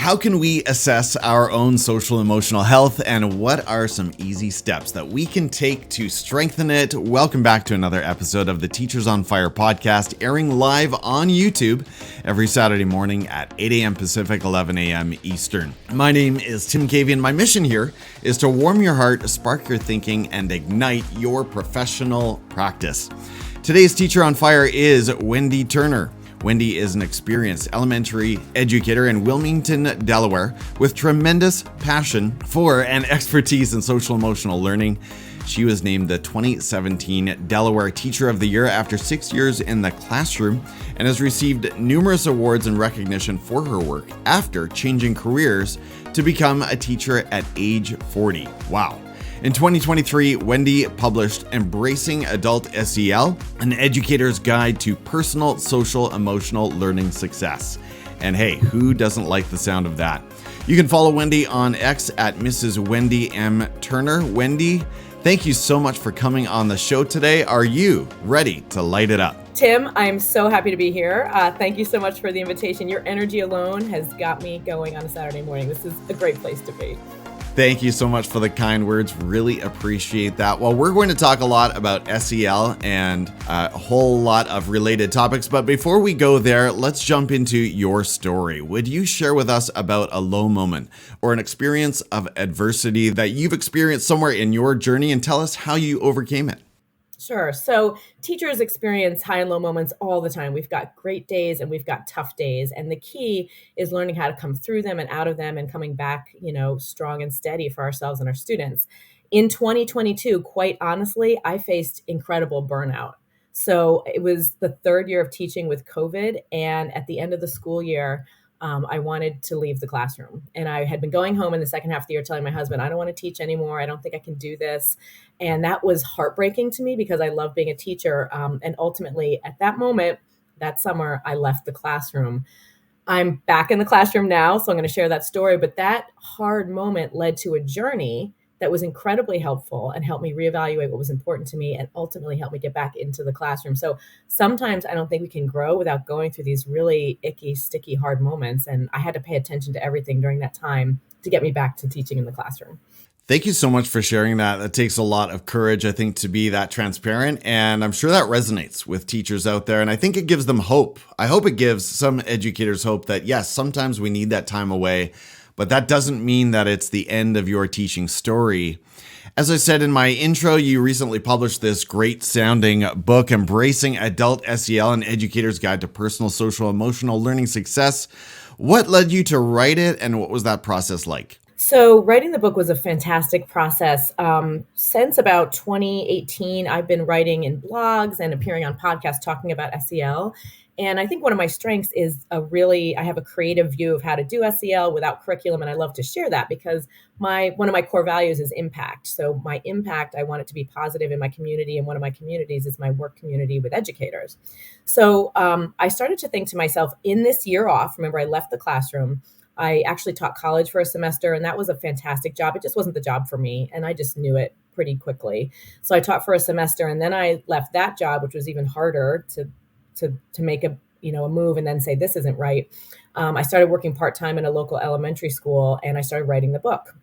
How can we assess our own social emotional health, and what are some easy steps that we can take to strengthen it? Welcome back to another episode of the Teachers on Fire podcast, airing live on YouTube every Saturday morning at 8 a.m. Pacific, 11 a.m. Eastern. My name is Tim Cavey, and my mission here is to warm your heart, spark your thinking, and ignite your professional practice. Today's Teacher on Fire is Wendy Turner. Wendy is an experienced elementary educator in Wilmington, Delaware, with tremendous passion for and expertise in social emotional learning. She was named the 2017 Delaware Teacher of the Year after 6 years in the classroom and has received numerous awards and recognition for her work after changing careers to become a teacher at age 40. Wow. In 2023, Wendy published Embracing Adult SEL, an educator's guide to personal, social, emotional learning success. And hey, who doesn't like the sound of that? You can follow Wendy on X at Mrs. Wendy M. Turner. Wendy, thank you so much for coming on the show today. Are you ready to light it up? Tim, I'm so happy to be here. Thank you so much for the invitation. Your energy alone has got me going on a Saturday morning. This is a great place to be. Thank you so much for the kind words. Really appreciate that. Well, we're going to talk a lot about SEL and a whole lot of related topics. But before we go there, let's jump into your story. Would you share with us about a low moment or an experience of adversity that you've experienced somewhere in your journey, and tell us how you overcame it? Sure. So teachers experience high and low moments all the time. We've got great days and we've got tough days. And the key is learning how to come through them and out of them and coming back, strong and steady for ourselves and our students. In 2022, quite honestly, I faced incredible burnout. So it was the third year of teaching with COVID. And at the end of the school year, I wanted to leave the classroom. And I had been going home in the second half of the year telling my husband, I don't want to teach anymore. I don't think I can do this. And that was heartbreaking to me because I love being a teacher. And ultimately, at that moment, that summer, I left the classroom. I'm back in the classroom now, so I'm going to share that story. But that hard moment led to a journey that was incredibly helpful and helped me reevaluate what was important to me and ultimately helped me get back into the classroom. So sometimes I don't think we can grow without going through these really icky, sticky, hard moments. And I had to pay attention to everything during that time to get me back to teaching in the classroom. Thank you so much for sharing that. That takes a lot of courage, I think, to be that transparent. And I'm sure that resonates with teachers out there. And I think it gives them hope. I hope it gives some educators hope that, yes, sometimes we need that time away, but that doesn't mean that it's the end of your teaching story. As I said in my intro, you recently published this great sounding book, Embracing Adult SEL, an educator's guide to personal, social, emotional learning success. What led you to write it, and what was that process like? So writing the book was a fantastic process. Since about 2018, I've been writing in blogs and appearing on podcasts talking about SEL. And I think one of my strengths is I have a creative view of how to do SEL without curriculum. And I love to share that because one of my core values is impact. So my impact, I want it to be positive in my community. And one of my communities is my work community with educators. So I started to think to myself, in this year off, remember I left the classroom, I actually taught college for a semester, and that was a fantastic job. It just wasn't the job for me, and I just knew it pretty quickly. So I taught for a semester, and then I left that job, which was even harder to make a move and then say this isn't right. I started working part-time in a local elementary school, and I started writing the book.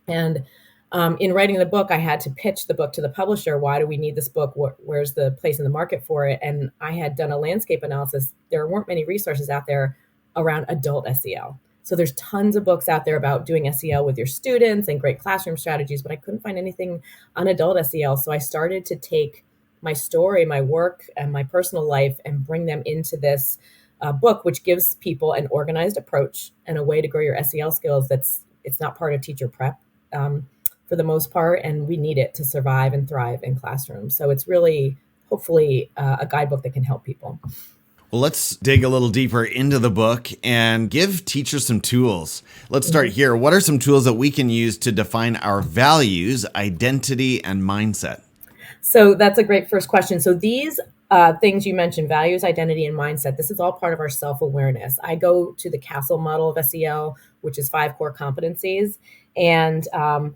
And in writing the book, I had to pitch the book to the publisher. Why do we need this book? Where's the place in the market for it? And I had done a landscape analysis. There weren't many resources out there around adult SEL. So there's tons of books out there about doing SEL with your students and great classroom strategies, but I couldn't find anything on adult SEL. So I started to take my story, my work, and my personal life and bring them into this book, which gives people an organized approach and a way to grow your SEL skills. It's not part of teacher prep for the most part, and we need it to survive and thrive in classrooms. So it's really, hopefully, a guidebook that can help people. Well, let's dig a little deeper into the book and give teachers some tools. Let's start here. What are some tools that we can use to define our values, identity, and mindset? So that's a great first question. So these things you mentioned, values, identity, and mindset, this is all part of our self-awareness. I go to the Castle model of SEL, which is 5 core competencies. And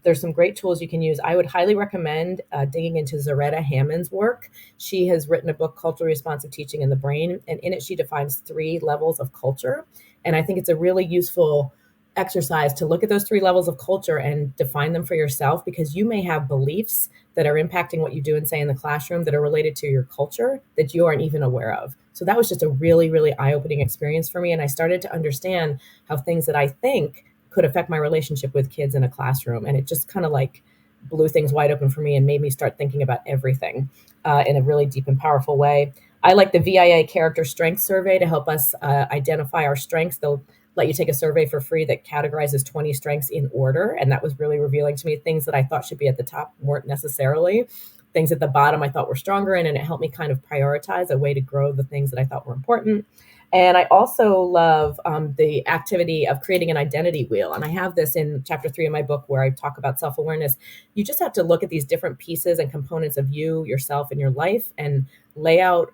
there's some great tools you can use. I would highly recommend digging into Zaretta Hammond's work. She has written a book, Culturally Responsive Teaching in the Brain. And in it, she defines 3 levels of culture. And I think it's a really useful exercise to look at those three levels of culture and define them for yourself, because you may have beliefs that are impacting what you do and say in the classroom that are related to your culture that you aren't even aware of. So that was just a really, really eye-opening experience for me. And I started to understand how things that I think could affect my relationship with kids in a classroom. And it just kind of like blew things wide open for me and made me start thinking about everything in a really deep and powerful way. I like the VIA character strength survey to help us identify our strengths. They'll let you take a survey for free that categorizes 20 strengths in order. And that was really revealing to me. Things that I thought should be at the top weren't necessarily. Things at the bottom I thought were stronger in, and it helped me kind of prioritize a way to grow the things that I thought were important. And I also love the activity of creating an identity wheel. And I have this in chapter 3 of my book where I talk about self-awareness. You just have to look at these different pieces and components of you, yourself, and your life and lay out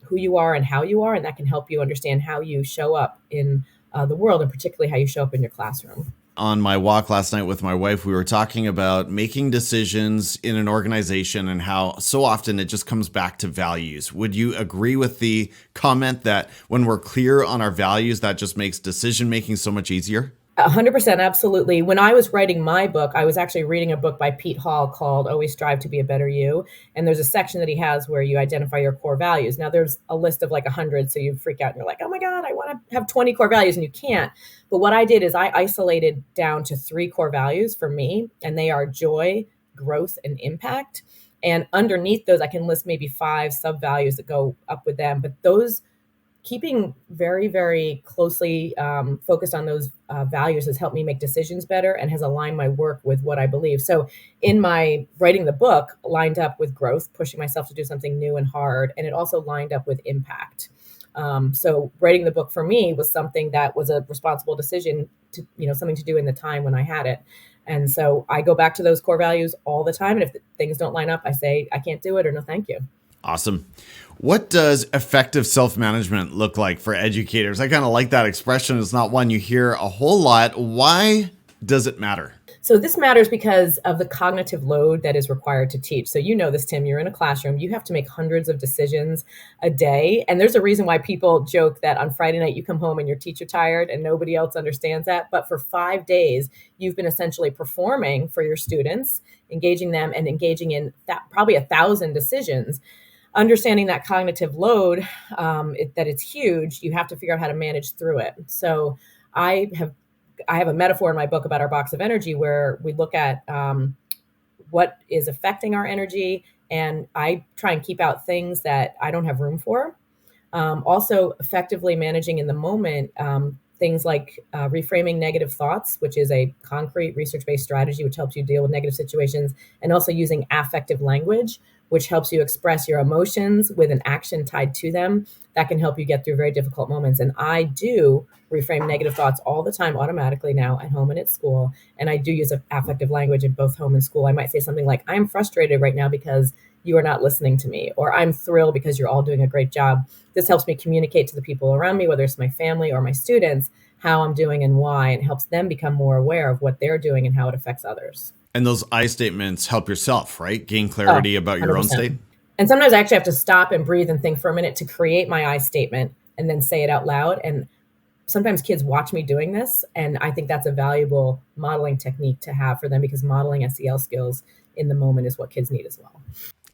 who you are and how you are. And that can help you understand how you show up in the world, and particularly how you show up in your classroom. On my walk last night with my wife, we were talking about making decisions in an organization and how so often it just comes back to values. Would you agree with the comment that when we're clear on our values, that just makes decision making so much easier? 100%, absolutely. When I was writing my book, I was actually reading a book by Pete Hall called Always Strive to Be a Better You. And there's a section that he has where you identify your core values. Now, there's a list of like 100, so you freak out and you're like, oh my God, I want to have 20 core values, and you can't. But what I did is I isolated down to 3 core values for me, and they are joy, growth, and impact. And underneath those, I can list maybe 5 sub values that go up with them. But those keeping very, very closely focused on those values has helped me make decisions better and has aligned my work with what I believe. So in my writing the book, lined up with growth, pushing myself to do something new and hard, and it also lined up with impact. So writing the book for me was something that was a responsible decision to, something to do in the time when I had it. And so I go back to those core values all the time. And if things don't line up, I say, I can't do it, or no, thank you. Awesome. What does effective self-management look like for educators? I kind of like that expression. It's not one you hear a whole lot. Why does it matter? So this matters because of the cognitive load that is required to teach. So you know this, Tim, you're in a classroom. You have to make hundreds of decisions a day. And there's a reason why people joke that on Friday night you come home and your teacher tired, and nobody else understands that. But for 5 days, you've been essentially performing for your students, engaging them and engaging in probably 1,000 decisions. Understanding that cognitive load, that it's huge, you have to figure out how to manage through it. So I have a metaphor in my book about our box of energy where we look at what is affecting our energy, and I try and keep out things that I don't have room for. Also, effectively managing in the moment, things like reframing negative thoughts, which is a concrete research-based strategy which helps you deal with negative situations, and also using affective language, which helps you express your emotions with an action tied to them. That can help you get through very difficult moments. And I do reframe negative thoughts all the time automatically now at home and at school. And I do use affective language in both home and school. I might say something like, I'm frustrated right now because you are not listening to me, or I'm thrilled because you're all doing a great job. This helps me communicate to the people around me, whether it's my family or my students, how I'm doing and why, and helps them become more aware of what they're doing and how it affects others. And those I statements help yourself, right? Gain clarity about your own state. And sometimes I actually have to stop and breathe and think for a minute to create my I statement and then say it out loud. And sometimes kids watch me doing this, and I think that's a valuable modeling technique to have for them, because modeling SEL skills in the moment is what kids need as well.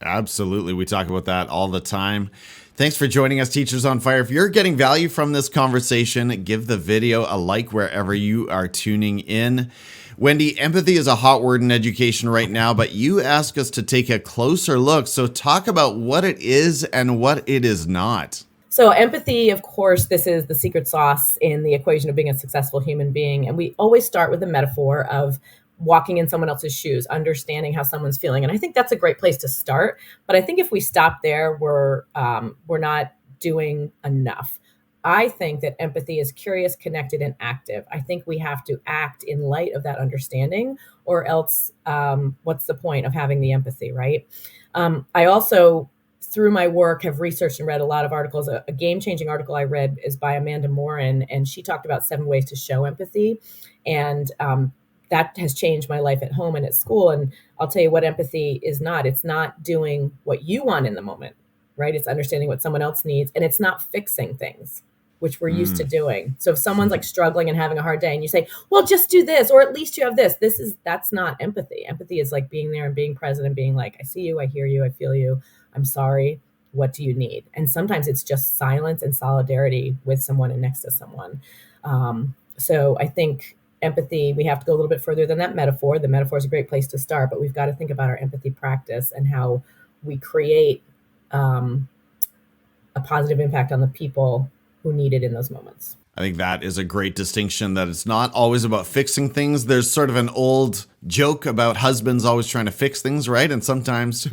Absolutely. We talk about that all the time. Thanks for joining us, Teachers on Fire. If you're getting value from this conversation, give the video a like wherever you are tuning in. Wendy, empathy is a hot word in education right now, but you ask us to take a closer look. So talk about what it is and what it is not. So empathy, of course, this is the secret sauce in the equation of being a successful human being. And we always start with the metaphor of walking in someone else's shoes, understanding how someone's feeling. And I think that's a great place to start. But I think if we stop there, we're not doing enough. I think that empathy is curious, connected, and active. I think we have to act in light of that understanding, or else what's the point of having the empathy, right? I also, through my work, have researched and read a lot of articles. A game-changing article I read is by Amanda Morin, and she talked about 7 ways to show empathy. And that has changed my life at home and at school. And I'll tell you what empathy is not. It's not doing what you want in the moment, right? It's understanding what someone else needs, and it's not fixing things. which we're used to doing. So if someone's like struggling and having a hard day and you say, well, just do this, or at least you have this, that's not empathy. Empathy is like being there and being present and being like, I see you, I hear you, I feel you, I'm sorry. What do you need? And sometimes it's just silence and solidarity with someone and next to someone. So I think empathy, we have to go a little bit further than that metaphor. The metaphor is a great place to start, but we've got to think about our empathy practice and how we create a positive impact on the people who need it in those moments. I think that is a great distinction, that it's not always about fixing things. There's sort of an old joke about husbands always trying to fix things, right? And sometimes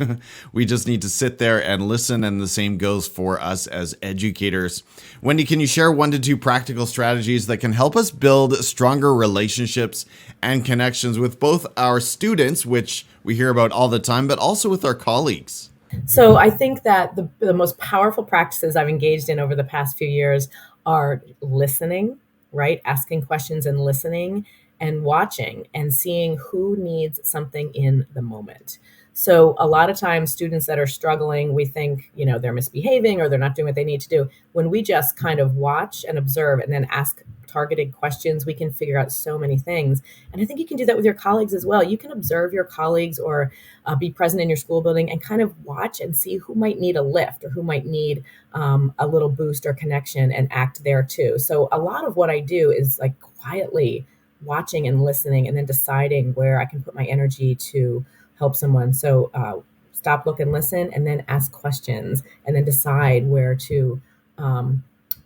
we just need to sit there and listen, and the same goes for us as educators. Wendy, can you share 1 to 2 practical strategies that can help us build stronger relationships and connections with both our students, which we hear about all the time, but also with our colleagues? So I think that the most powerful practices I've engaged in over the past few years are listening, right? Asking questions and listening, and watching and seeing who needs something in the moment. So a lot of times students that are struggling, we think, they're misbehaving or they're not doing what they need to do. When we just kind of watch and observe and then ask targeted questions, we can figure out so many things. And I think you can do that with your colleagues as well. You can observe your colleagues or be present in your school building and kind of watch and see who might need a lift or who might need a little boost or connection, and act there too. So a lot of what I do is like quietly watching and listening and then deciding where I can put my energy to help someone. So stop, look, and listen, and then ask questions, and then decide where to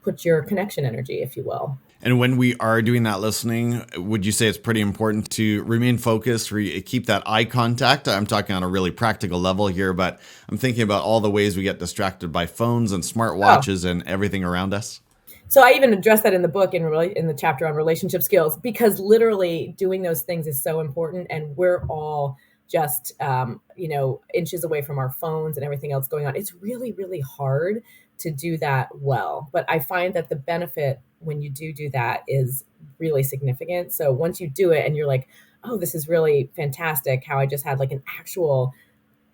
put your connection energy, if you will. And when we are doing that listening, would you say it's pretty important to remain focused, keep that eye contact? I'm talking on a really practical level here, but I'm thinking about all the ways we get distracted by phones and smartwatches and everything around us. So I even address that in the book, in the chapter on relationship skills, because literally doing those things is so important. And we're all just, inches away from our phones and everything else going on. It's really, really hard to do that well. But I find that the benefit when you do that is really significant. So once you do it and you're like, oh, this is really fantastic, how I just had like an actual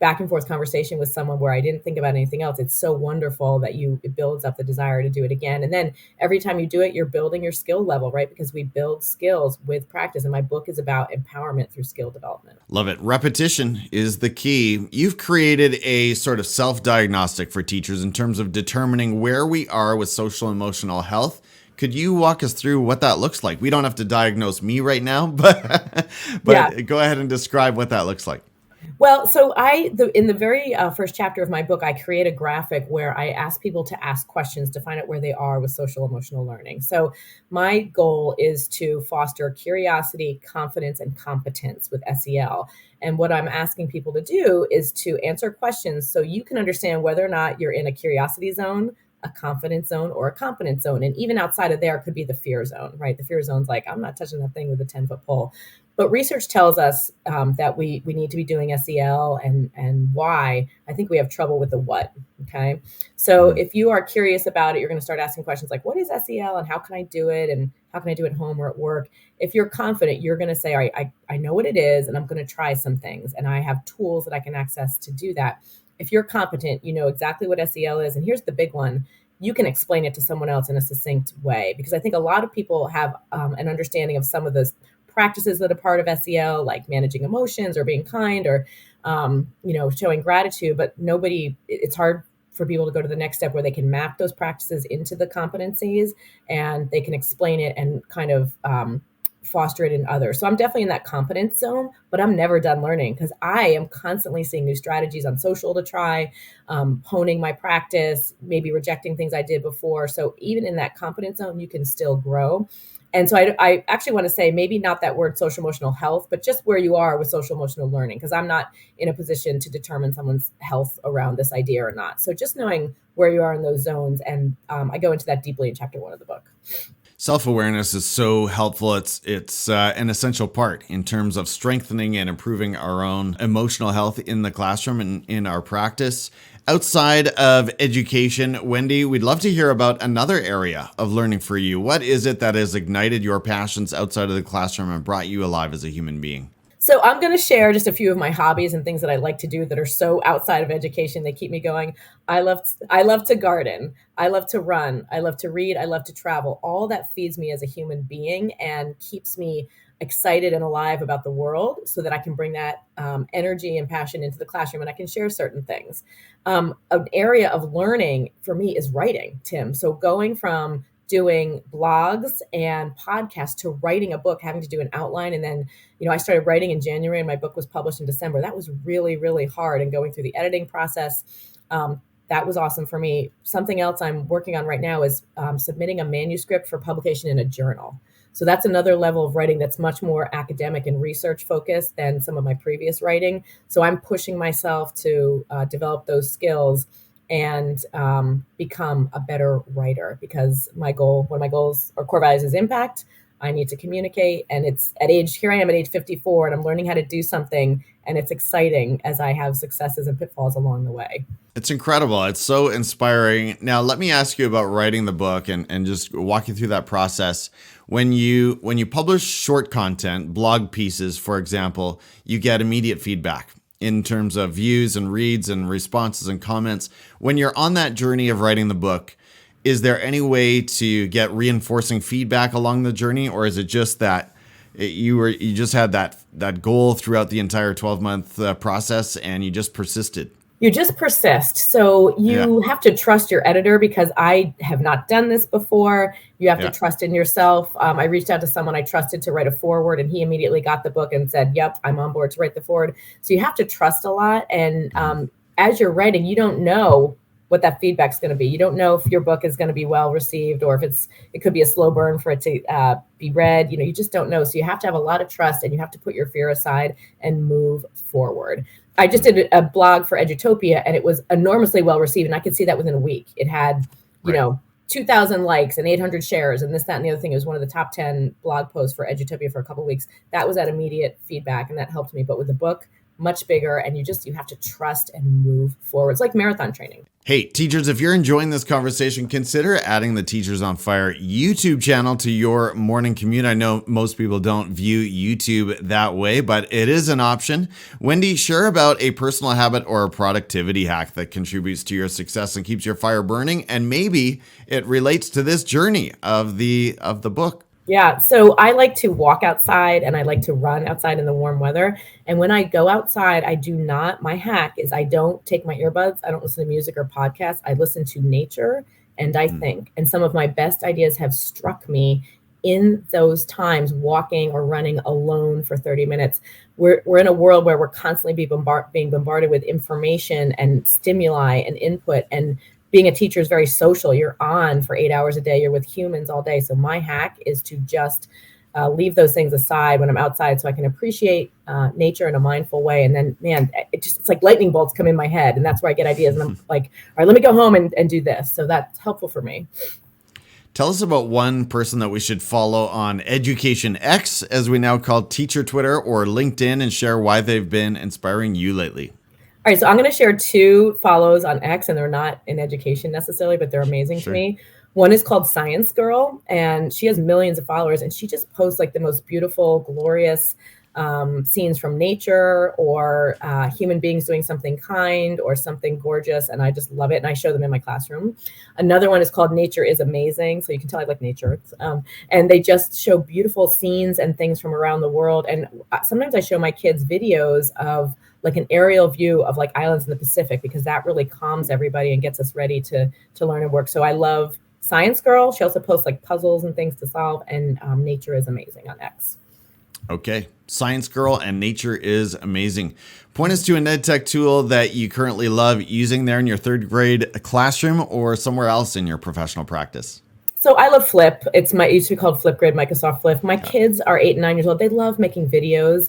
back and forth conversation with someone where I didn't think about anything else. It's so wonderful that it builds up the desire to do it again. And then every time you do it, you're building your skill level, right? Because we build skills with practice. And my book is about empowerment through skill development. Love it. Repetition is the key. You've created a sort of self-diagnostic for teachers in terms of determining where we are with social and emotional health. Could you walk us through what that looks like? We don't have to diagnose me right now, but Yeah. Go ahead and describe what that looks like. Well, so in the very first chapter of my book, I create a graphic where I ask people to ask questions to find out where they are with social emotional learning. So my goal is to foster curiosity, confidence, and competence with SEL. And what I'm asking people to do is to answer questions so you can understand whether or not you're in a curiosity zone, a confidence zone, or a competence zone. And even outside of there could be the fear zone, right? The fear zone's like, I'm not touching that thing with a 10-foot pole. But research tells us that we need to be doing SEL, and why. I think we have trouble with the what, okay? So if you are curious about it, you're going to start asking questions like, what is SEL and how can I do it? And how can I do it at home or at work? If you're confident, you're going to say, all right, I know what it is, and I'm going to try some things, and I have tools that I can access to do that. If you're competent, you know exactly what SEL is. And here's the big one. You can explain it to someone else in a succinct way, because I think a lot of people have an understanding of some of those practices that are part of SEL, like managing emotions or being kind or, showing gratitude, but it's hard for people to go to the next step where they can map those practices into the competencies and they can explain it and kind of foster it in others. So I'm definitely in that competence zone, but I'm never done learning because I am constantly seeing new strategies on social to try, honing my practice, maybe rejecting things I did before. So even in that competence zone, you can still grow. And so I actually want to say maybe not that word social emotional health, but just where you are with social emotional learning, because I'm not in a position to determine someone's health around this idea or not. So just knowing where you are in those zones. And I go into that deeply in chapter 1 of the book. Self-awareness is so helpful. It's an essential part in terms of strengthening and improving our own emotional health in the classroom and in our practice. Outside of education, Wendy, we'd love to hear about another area of learning for you. What is it that has ignited your passions outside of the classroom and brought you alive as a human being? So I'm going to share just a few of my hobbies and things that I like to do that are so outside of education. They keep me going. I love to garden. I love to run. I love to read. I love to travel. All that feeds me as a human being and keeps me excited and alive about the world so that I can bring that energy and passion into the classroom and I can share certain things. An area of learning for me is writing, Tim. So going from doing blogs and podcasts to writing a book, having to do an outline. And then, I started writing in January and my book was published in December. That was really, really hard. And going through the editing process, that was awesome for me. Something else I'm working on right now is submitting a manuscript for publication in a journal. So that's another level of writing that's much more academic and research focused than some of my previous writing. So I'm pushing myself to develop those skills and become a better writer because one of my goals or core values is impact. I need to communicate. And here I am at age 54 and I'm learning how to do something. And it's exciting as I have successes and pitfalls along the way. It's incredible. It's so inspiring. Now, let me ask you about writing the book and just walk you through that process. When you publish short content, blog pieces, for example, you get immediate feedback in terms of views and reads and responses and comments. When you're on that journey of writing the book, is there any way to get reinforcing feedback along the journey, or is it just that you just had that goal throughout the entire 12-month process and you just persisted? You just persist. So you have to trust your editor because I have not done this before. You have to trust in yourself. I reached out to someone I trusted to write a foreword and he immediately got the book and said, yep, I'm on board to write the foreword. So you have to trust a lot. And as you're writing, you don't know what that feedback's going to be. You don't know if your book is going to be well received or if it could be a slow burn for it to be read. You just don't know. So you have to have a lot of trust and you have to put your fear aside and move forward. I just did a blog for Edutopia and it was enormously well received. And I could see that within a week. It had, 2,000 likes and 800 shares and this, that, and the other thing. It was one of the top 10 blog posts for Edutopia for a couple of weeks. That was that immediate feedback and that helped me. But with the book, much bigger, and you have to trust and move forward. It's like marathon training. Hey, teachers, if you're enjoying this conversation, consider adding the Teachers on Fire YouTube channel to your morning commute. I know most people don't view YouTube that way, but it is an option. Wendy, share about a personal habit or a productivity hack that contributes to your success and keeps your fire burning, and maybe it relates to this journey of the book. Yeah. So I like to walk outside and I like to run outside in the warm weather. And when I go outside, my hack is I don't take my earbuds. I don't listen to music or podcasts. I listen to nature and I think. And some of my best ideas have struck me in those times, walking or running alone for 30 minutes. We're in a world where we're constantly being bombarded with information and stimuli and input, and being a teacher is very social. You're on for 8 hours a day. You're with humans all day. So my hack is to just leave those things aside when I'm outside so I can appreciate nature in a mindful way. And then, man, it's like lightning bolts come in my head. And that's where I get ideas. And I'm like, all right, let me go home and do this. So that's helpful for me. Tell us about one person that we should follow on Education X, as we now call Teacher Twitter, or LinkedIn, and share why they've been inspiring you lately. All right, so I'm going to share 2 follows on X, and they're not in education necessarily, but they're amazing to me. One is called Science Girl, and she has millions of followers, and she just posts like the most beautiful, glorious scenes from nature or human beings doing something kind or something gorgeous, and I just love it, and I show them in my classroom. Another one is called Nature is Amazing, so you can tell I like nature, and they just show beautiful scenes and things from around the world, and sometimes I show my kids videos of like an aerial view of like islands in the Pacific, because that really calms everybody and gets us ready to learn and work. So I love Science Girl. She also posts like puzzles and things to solve, and Nature is Amazing on X. Okay. Science Girl and Nature is Amazing. Point us to an EdTech tool that you currently love using there in your 3rd grade classroom or somewhere else in your professional practice. So I love Flip. It used to be called Flipgrid, Microsoft Flip. My kids are 8 and 9 years old. They love making videos.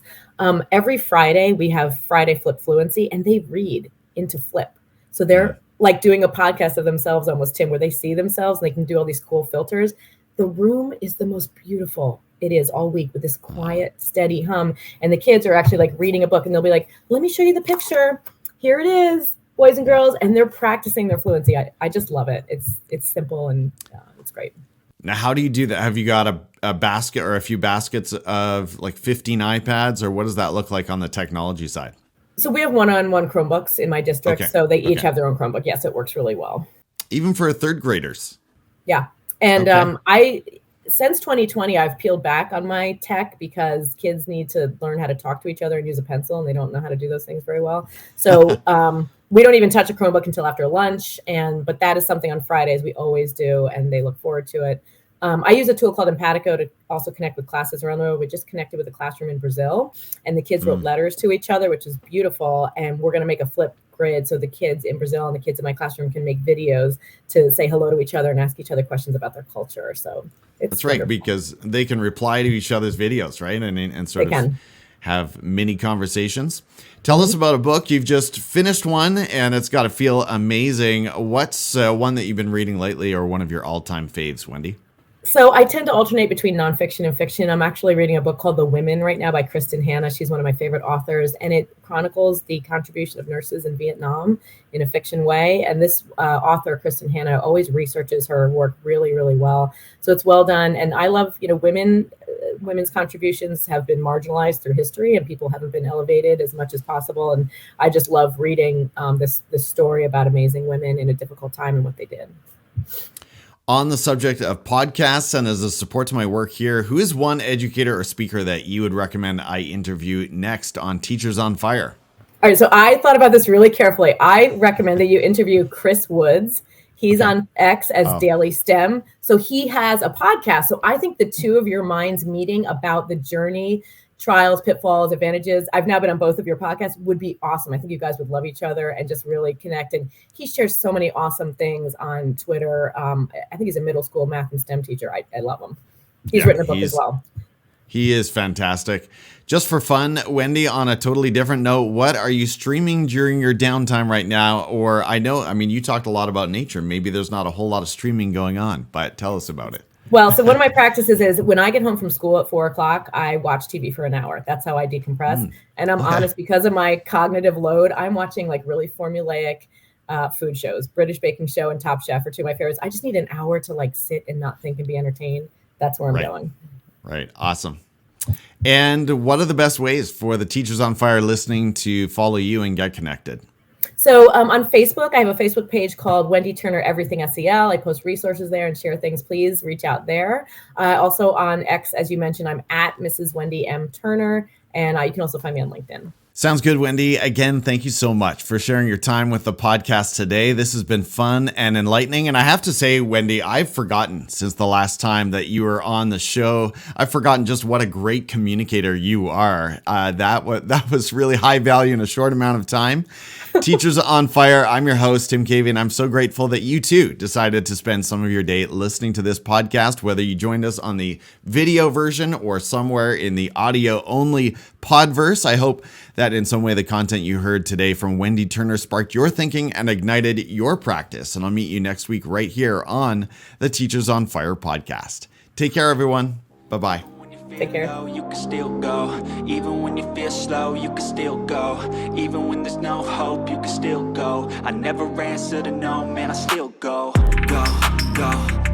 Every Friday we have Friday Flip Fluency, and they read into Flip. So they're like doing a podcast of themselves almost, Tim, where they see themselves and they can do all these cool filters. The room is the most beautiful it is all week with this quiet, steady hum. And the kids are actually like reading a book and they'll be like, let me show you the picture. Here it is, boys and girls. And they're practicing their fluency. I just love it. It's simple and it's great. Now, how do you do that? Have you got a basket or a few baskets of like 15 iPads, or what does that look like on the technology side? So we have one-on-one Chromebooks in my district, Okay. so they each Okay. have their own Chromebook. Yes, it works really well. Even for third graders. Yeah. And Okay. since 2020, I've peeled back on my tech because kids need to learn how to talk to each other and use a pencil, and they don't know how to do those things very well. So we don't even touch a Chromebook until after lunch. But that is something on Fridays we always do, and they look forward to it. I use a tool called Empatico to also connect with classes around the world. We just connected with a classroom in Brazil, and the kids wrote letters to each other, which is beautiful. And we're going to make a flip grid so the kids in Brazil and the kids in my classroom can make videos to say hello to each other and ask each other questions about their culture. So That's right, wonderful. because they can reply to each other's videos, right? And sort They of can. have mini conversations. Tell us about a book. You've just finished one, and it's got to feel amazing. What's one that you've been reading lately, or one of your all-time faves, Wendy? So I tend to alternate between nonfiction and fiction. I'm actually reading a book called The Women right now by Kristen Hanna. She's one of my favorite authors, and it chronicles the contribution of nurses in Vietnam in a fiction way. And this author, Kristen Hanna, always researches her work really, really well. So it's well done. And I love, women's contributions have been marginalized through history, and people haven't been elevated as much as possible. And I just love reading this story about amazing women in a difficult time and what they did. On the subject of podcasts and as a support to my work here, who is one educator or speaker that you would recommend I interview next on Teachers on Fire? All right, so I thought about this really carefully. I recommend that you interview Chris Woods. He's on X as Daily STEM. So he has a podcast. So I think the two of your minds meeting about the journey, trials, pitfalls, advantages. I've now been on both of your podcasts, would be awesome. I think you guys would love each other and just really connect. And he shares so many awesome things on Twitter. I think he's a middle school math and STEM teacher. I love him. He's written a book as well. He is fantastic. Just for fun, Wendy, on a totally different note, what are you streaming during your downtime right now? Or you talked a lot about nature. Maybe there's not a whole lot of streaming going on, but tell us about it. Well, so one of my practices is when I get home from school at 4:00, I watch TV for an hour. That's how I decompress. And I'm honest, because of my cognitive load, I'm watching like really formulaic food shows. British Baking Show and Top Chef are two of my favorites. I just need an hour to like sit and not think and be entertained. That's where I'm going. Right. Awesome. And what are the best ways for the Teachers on Fire listening to follow you and get connected? So on Facebook, I have a Facebook page called Wendy Turner Everything SEL. I post resources there and share things. Please reach out there. Also on X, as you mentioned, I'm at Mrs. Wendy M. Turner, and you can also find me on LinkedIn. Sounds good, Wendy. Again, thank you so much for sharing your time with the podcast today. This has been fun and enlightening. And I have to say, Wendy, I've forgotten since the last time that you were on the show. I've forgotten just what a great communicator you are. That was really high value in a short amount of time. Teachers on Fire. I'm your host, Tim Cavey, and I'm so grateful that you too decided to spend some of your day listening to this podcast, whether you joined us on the video version or somewhere in the audio only podverse. I hope that in some way the content you heard today from Wendy Turner sparked your thinking and ignited your practice. And I'll meet you next week right here on the Teachers on Fire podcast. Take care, everyone. Bye-bye. Take care. You can still go. Even when you feel slow, you can still go. Even when there's no hope, you can still go. I never answer to no, man, I still go. Go, go.